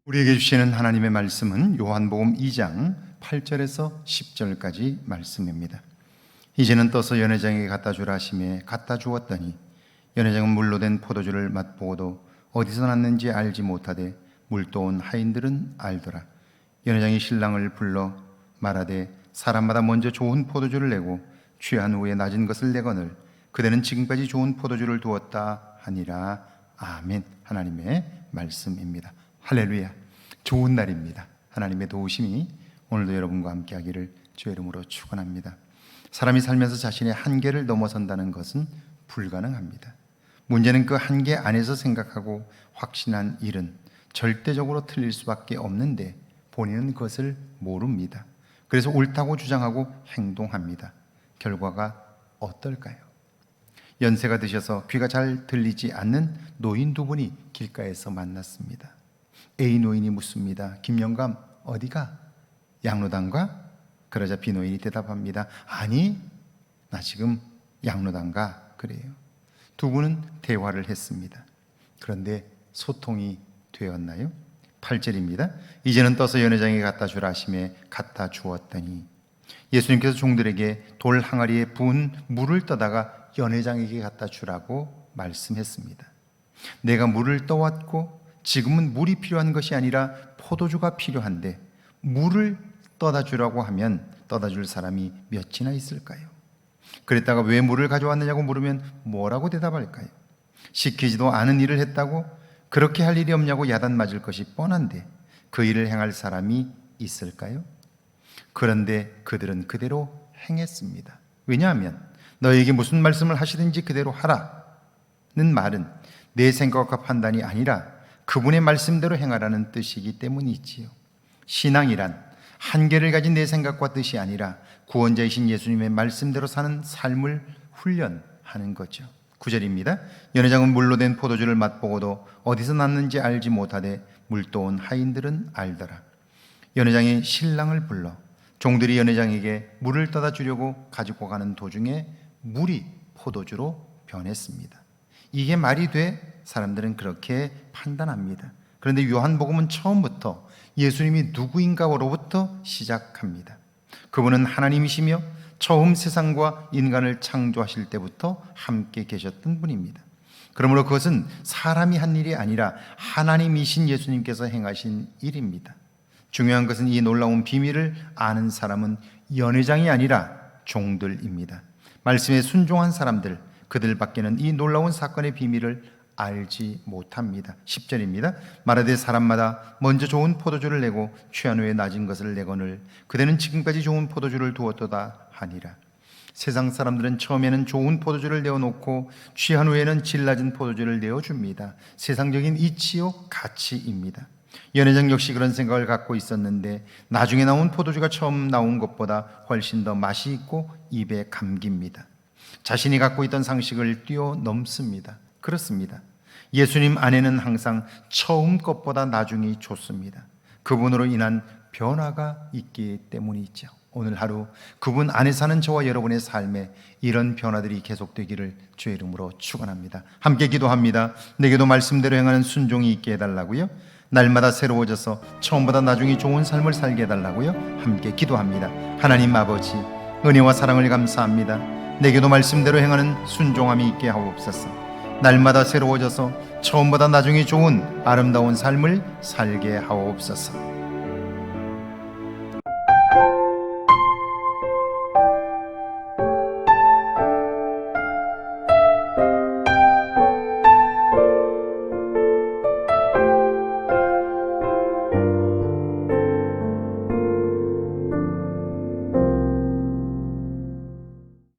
우리에게 주시는 하나님의 말씀은 요한복음 2장 8절에서 10절까지 말씀입니다. 이제는 떠서 연회장에게 갖다 주라 하시매 갖다 주었더니 연회장은 물로 된 포도주를 맛보고도 어디서 났는지 알지 못하되 물도온 하인들은 알더라. 연회장이 신랑을 불러 말하되 사람마다 먼저 좋은 포도주를 내고 취한 후에 낮은 것을 내거늘 그대는 지금까지 좋은 포도주를 두었다 하니라. 아멘. 하나님의 말씀입니다. 할렐루야. 좋은 날입니다. 하나님의 도우심이 오늘도 여러분과 함께 하기를 주의 이름으로 축원합니다. 사람이 살면서 자신의 한계를 넘어선다는 것은 불가능합니다. 문제는 그 한계 안에서 생각하고 확신한 일은 절대적으로 틀릴 수밖에 없는데 본인은 그것을 모릅니다. 그래서 옳다고 주장하고 행동합니다. 결과가 어떨까요? 연세가 드셔서 귀가 잘 들리지 않는 노인 두 분이 길가에서 만났습니다. A 노인이 묻습니다. 김영감 어디가? 양로당가? 그러자 B 노인이 대답합니다. 아니 나 지금 양로당가. 그래요. 두 분은 대화를 했습니다. 그런데 소통이 되었나요? 8절입니다. 이제는 떠서 연회장에 갖다 주라 하시매 갖다 주었더니 예수님께서 종들에게 돌 항아리에 부은 물을 떠다가 연회장에게 갖다 주라고 말씀했습니다. 내가 물을 떠왔고 지금은 물이 필요한 것이 아니라 포도주가 필요한데 물을 떠다 주라고 하면 떠다 줄 사람이 몇이나 있을까요? 그랬다가 왜 물을 가져왔느냐고 물으면 뭐라고 대답할까요? 시키지도 않은 일을 했다고 그렇게 할 일이 없냐고 야단 맞을 것이 뻔한데 그 일을 행할 사람이 있을까요? 그런데 그들은 그대로 행했습니다. 왜냐하면 너에게 무슨 말씀을 하시든지 그대로 하라는 말은 내 생각과 판단이 아니라 그분의 말씀대로 행하라는 뜻이기 때문이지요. 신앙이란 한계를 가진 내 생각과 뜻이 아니라 구원자이신 예수님의 말씀대로 사는 삶을 훈련하는 거죠. 9절입니다. 연회장은 물로 된 포도주를 맛보고도 어디서 났는지 알지 못하되 물도온 하인들은 알더라. 연회장이 신랑을 불러 종들이 연회장에게 물을 떠다 주려고 가지고 가는 도중에 물이 포도주로 변했습니다. 이게 말이 돼? 사람들은 그렇게 판단합니다. 그런데 요한복음은 처음부터 예수님이 누구인가로부터 시작합니다. 그분은 하나님이시며 처음 세상과 인간을 창조하실 때부터 함께 계셨던 분입니다. 그러므로 그것은 사람이 한 일이 아니라 하나님이신 예수님께서 행하신 일입니다. 중요한 것은 이 놀라운 비밀을 아는 사람은 연회장이 아니라 종들입니다. 말씀에 순종한 사람들, 그들밖에는 이 놀라운 사건의 비밀을 알지 못합니다. 10절입니다. 말하되 사람마다 먼저 좋은 포도주를 내고 취한 후에 낮은 것을 내거늘 그대는 지금까지 좋은 포도주를 두었도다 하니라. 세상 사람들은 처음에는 좋은 포도주를 내어놓고 취한 후에는 질 낮은 포도주를 내어줍니다. 세상적인 이치요 가치입니다. 연회장 역시 그런 생각을 갖고 있었는데 나중에 나온 포도주가 처음 나온 것보다 훨씬 더 맛이 있고 입에 감깁니다. 자신이 갖고 있던 상식을 뛰어넘습니다. 그렇습니다. 예수님 안에는 항상 처음 것보다 나중이 좋습니다. 그분으로 인한 변화가 있기 때문이죠. 오늘 하루 그분 안에 사는 저와 여러분의 삶에 이런 변화들이 계속되기를 주의 이름으로 축원합니다. 함께 기도합니다. 내게도 말씀대로 행하는 순종이 있게 해달라고요. 날마다 새로워져서 처음보다 나중에 좋은 삶을 살게 해달라고요. 함께 기도합니다. 하나님 아버지, 은혜와 사랑을 감사합니다. 내게도 말씀대로 행하는 순종함이 있게 하옵소서. 날마다 새로워져서 처음보다 나중에 좋은 아름다운 삶을 살게 하옵소서.